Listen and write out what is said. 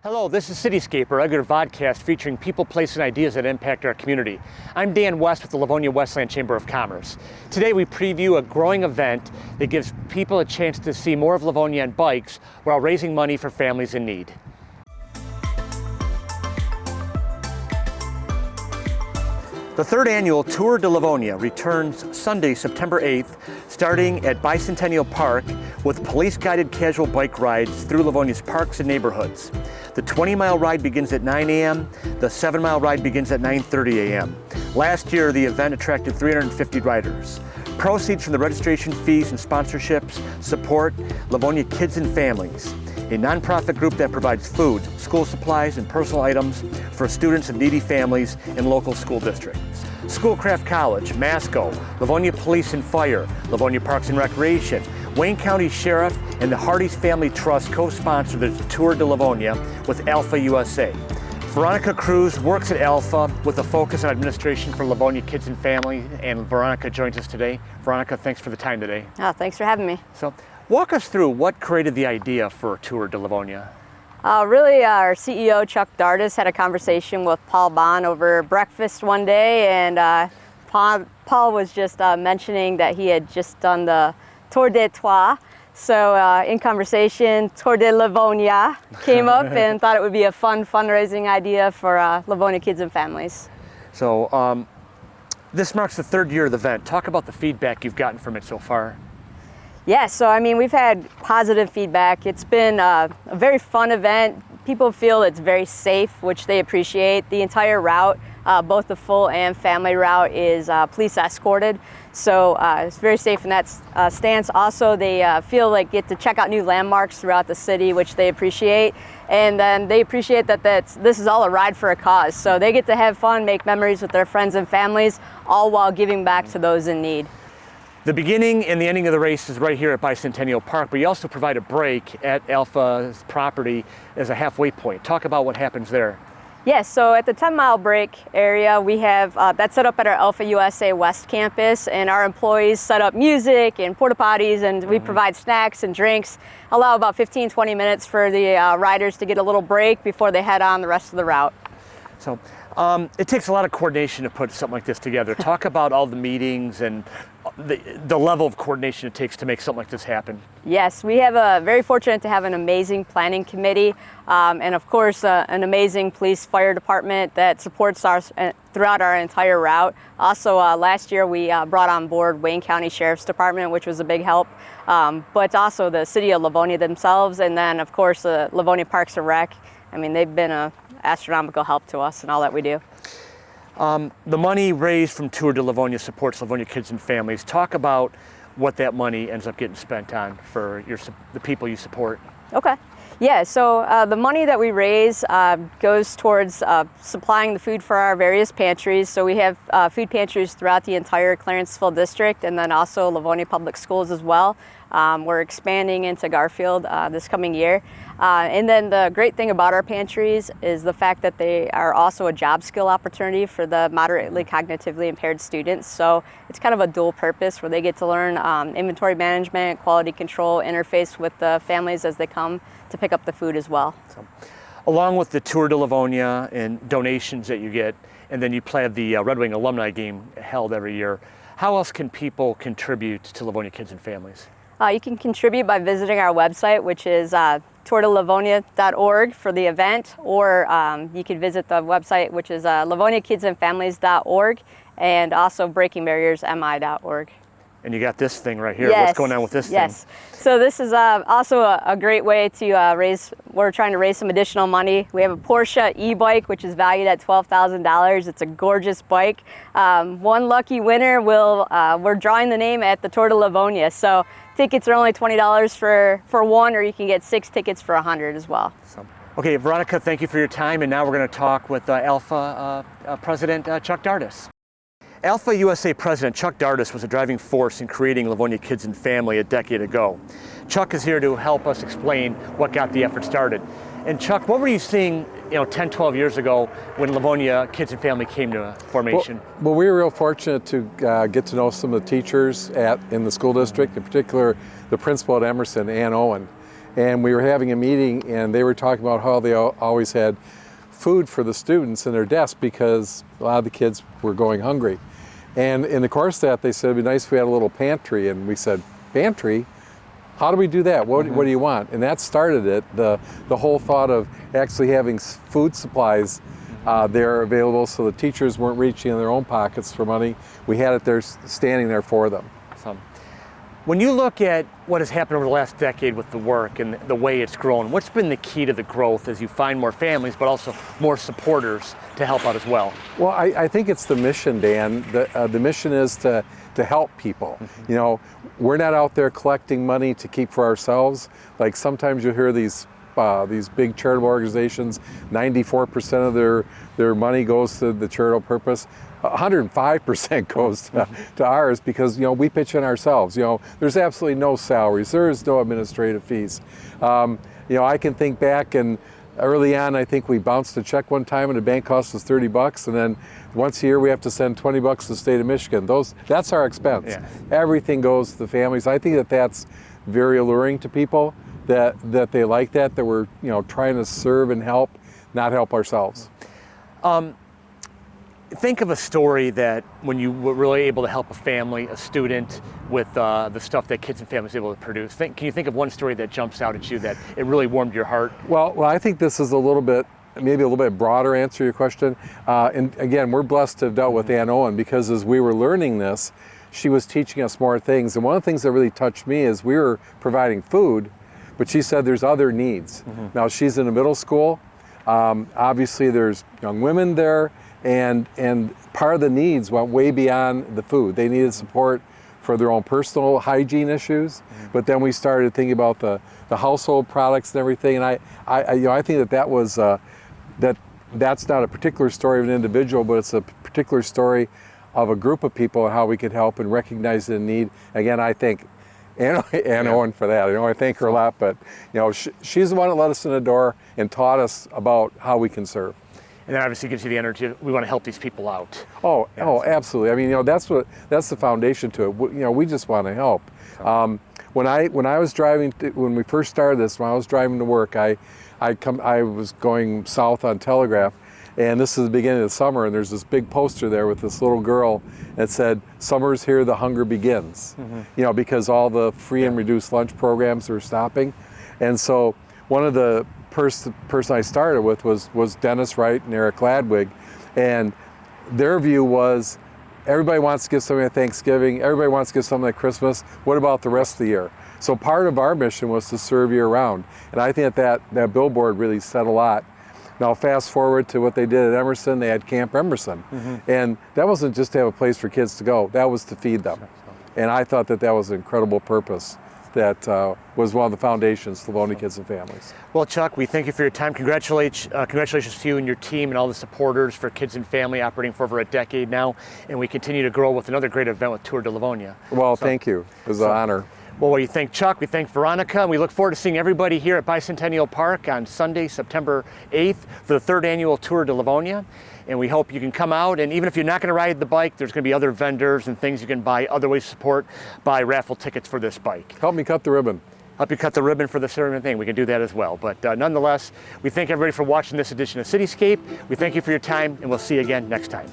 Hello, this is CityScape, a regular vodcast featuring people, places, and ideas that impact our community. I'm Dan West with the Livonia Westland Chamber of Commerce. Today we preview a growing event that gives people a chance to see more of Livonia on bikes while raising money for families in need. The third annual Tour de Livonia returns Sunday, September 8th, starting at Bicentennial Park with police-guided casual bike rides through Livonia's parks and neighborhoods. The 20-mile ride begins at 9 a.m., the 7-mile ride begins at 9:30 a.m. Last year, the event attracted 350 riders. Proceeds from the registration fees and sponsorships support Livonia Kids and Families, a nonprofit group that provides food, school supplies, and personal items for students of needy families in local school districts. Schoolcraft College, Masco, Livonia Police and Fire, Livonia Parks and Recreation, Wayne County Sheriff, and the Hardy's Family Trust co-sponsor the Tour de Livonia with AlphaUSA. Veronica Cruz works at Alpha with a focus on administration for Livonia Kids and Family, and Veronica joins us today. Veronica, thanks for the time today. Oh, thanks for having me. So, walk us through what created the idea for Tour de Livonia. Really, our CEO, Chuck Dardas, had a conversation with Paul Bond over breakfast one day, and Paul was just mentioning that he had just done the Tour de Trois. So in conversation, Tour de Livonia came up and thought it would be a fun fundraising idea for Livonia Kids and Families. So this marks the third year of the event. Talk about the feedback you've gotten from it so far. Yeah, so I mean, we've had positive feedback. It's been a very fun event. People feel it's very safe, which they appreciate. The entire route, both the full and family route, is police escorted. So it's very safe in that stance. Also, they feel like get to check out new landmarks throughout the city, which they appreciate. And then they appreciate that this is all a ride for a cause. So they get to have fun, make memories with their friends and families, all while giving back to those in need. The beginning and the ending of the race is right here at Bicentennial Park, but you also provide a break at Alpha's property as a halfway point. Talk about what happens there. Yes, so at the 10-mile break area, we have that set up at our AlphaUSA West campus, and our employees set up music and porta potties, and we provide snacks and drinks, allow about 15-20 minutes for the riders to get a little break before they head on the rest of the route. So it takes a lot of coordination to put something like this together. Talk about all the meetings and the level of coordination it takes to make something like this happen. Yes, we have very fortunate to have an amazing planning committee and of course an amazing police fire department that supports us throughout our entire route. Also last year we brought on board Wayne County Sheriff's Department, which was a big help, but also the city of Livonia themselves, and then of course Livonia Parks and Rec. I mean, they've been an astronomical help to us in all that we do. The money raised from Tour de Livonia supports Livonia Kids and Families. Talk about what that money ends up getting spent on for the people you support. Okay. Yeah, so the money that we raise goes towards supplying the food for our various pantries. So we have food pantries throughout the entire Clarenceville district, and then also Livonia Public Schools as well. We're expanding into Garfield this coming year. And then the great thing about our pantries is the fact that they are also a job skill opportunity for the moderately cognitively impaired students. So it's kind of a dual purpose where they get to learn inventory management, quality control, interface with the families as they come to pick up the food as well. So, along with the Tour de Livonia and donations that you get, and then you play the Red Wing alumni game held every year, how else can people contribute to Livonia Kids and Families? You can contribute by visiting our website, which is tourdelivonia.org for the event, or you can visit the website, which is livoniakidsandfamilies.org, and also breakingbarriersmi.org. And you got this thing right here. Yes. What's going on with this thing? Yes. So this is also a great way to we're trying to raise some additional money. We have a Porsche e-bike, which is valued at $12,000. It's a gorgeous bike. One lucky winner we're drawing the name at the Tour de Livonia. So tickets are only $20 for one, or you can get 6 tickets for $100 as well. So, okay, Veronica, thank you for your time. And now we're going to talk with Alpha President Chuck Dardas. AlphaUSA President Chuck Dardas was a driving force in creating Livonia Kids and Family a decade ago. Chuck is here to help us explain what got the effort started. And Chuck, what were you seeing 10, 12 years ago when Livonia Kids and Family came to formation? Well, we were real fortunate to get to know some of the teachers in the school district, in particular the principal at Emerson, Ann Owen. and we were having a meeting, and they were talking about how they always had food for the students in their desk because a lot of the kids were going hungry. And in the course of that, they said it'd be nice if we had a little pantry, and we said, pantry? How do we do that? What do you want? And that started it, the whole thought of actually having food supplies there available so the teachers weren't reaching in their own pockets for money. We had it there standing there for them. Awesome. When you look at what has happened over the last decade with the work and the way it's grown, what's been the key to the growth as you find more families, but also more supporters to help out as well? Well, I think it's the mission, Dan. The mission is to help people. You know, we're not out there collecting money to keep for ourselves. Like sometimes you hear these big charitable organizations, 94% of their money goes to the charitable purpose. 105% goes to ours because, you know, we pitch in ourselves. You know, there's absolutely no salaries. There is no administrative fees. You know, I can think back, and early on, I think we bounced a check one time and the bank cost us $30, and then once a year we have to send $20 to the state of Michigan. That's our expense. Yeah. Everything goes to the families. I think that's very alluring to people, that they like that we're, you know, trying to serve and help, not help ourselves. Think of a story that when you were really able to help a family, a student, with the stuff that Kids and Families are able to produce. Can you think of one story that jumps out at you that it really warmed your heart? Well, I think this is maybe a little bit broader answer to your question. And again, we're blessed to have dealt with Ann Owen, because as we were learning this, she was teaching us more things. And one of the things that really touched me is we were providing food, but she said there's other needs. Now she's in a middle school. Obviously there's young women there, and part of the needs went way beyond the food. They needed support for their own personal hygiene issues, but then we started thinking about the household products and everything. And I think that was that's not a particular story of an individual, but it's a particular story of a group of people and how we could help and recognize the need. Again, I think Ann Owen for that. I thank her a lot, but you know, she's the one that let us in the door and taught us about how we can serve. And that obviously gives you the energy. We want to help these people out. Oh, absolutely. I mean, you know, that's the foundation to it. You know, we just want to help. When I was driving, when we first started this, when I was driving to work, I was going south on Telegraph, and this is the beginning of the summer, and there's this big poster there with this little girl that said, "Summer's here, the hunger begins." You know, because all the free and reduced lunch programs are stopping, and so one of the person I started with was Dennis Wright and Eric Gladwig, and their view was everybody wants to give something at Thanksgiving, everybody wants to give something at Christmas. What about the rest of the year? So part of our mission was to serve year round, and I think that billboard really said a lot. Now fast forward to what they did at Emerson. They had Camp Emerson, and that wasn't just to have a place for kids to go, that was to feed them. And I thought that was an incredible purpose that was one of the foundations to Livonia Kids and Families. Well, Chuck, we thank you for your time. Congratulations to you and your team and all the supporters for Kids and Family, operating for over a decade now, and we continue to grow with another great event with Tour de Livonia. Well, thank you. It was an honor. Well, we thank Chuck, we thank Veronica, and we look forward to seeing everybody here at Bicentennial Park on Sunday, September 8th for the 3rd annual Tour de Livonia. And we hope you can come out, and even if you're not going to ride the bike, there's going to be other vendors and things you can buy, other ways to support, buy raffle tickets for this bike. Help me cut the ribbon. Help you cut the ribbon for the certain thing. We can do that as well. But nonetheless, we thank everybody for watching this edition of CityScape. We thank you for your time, and we'll see you again next time.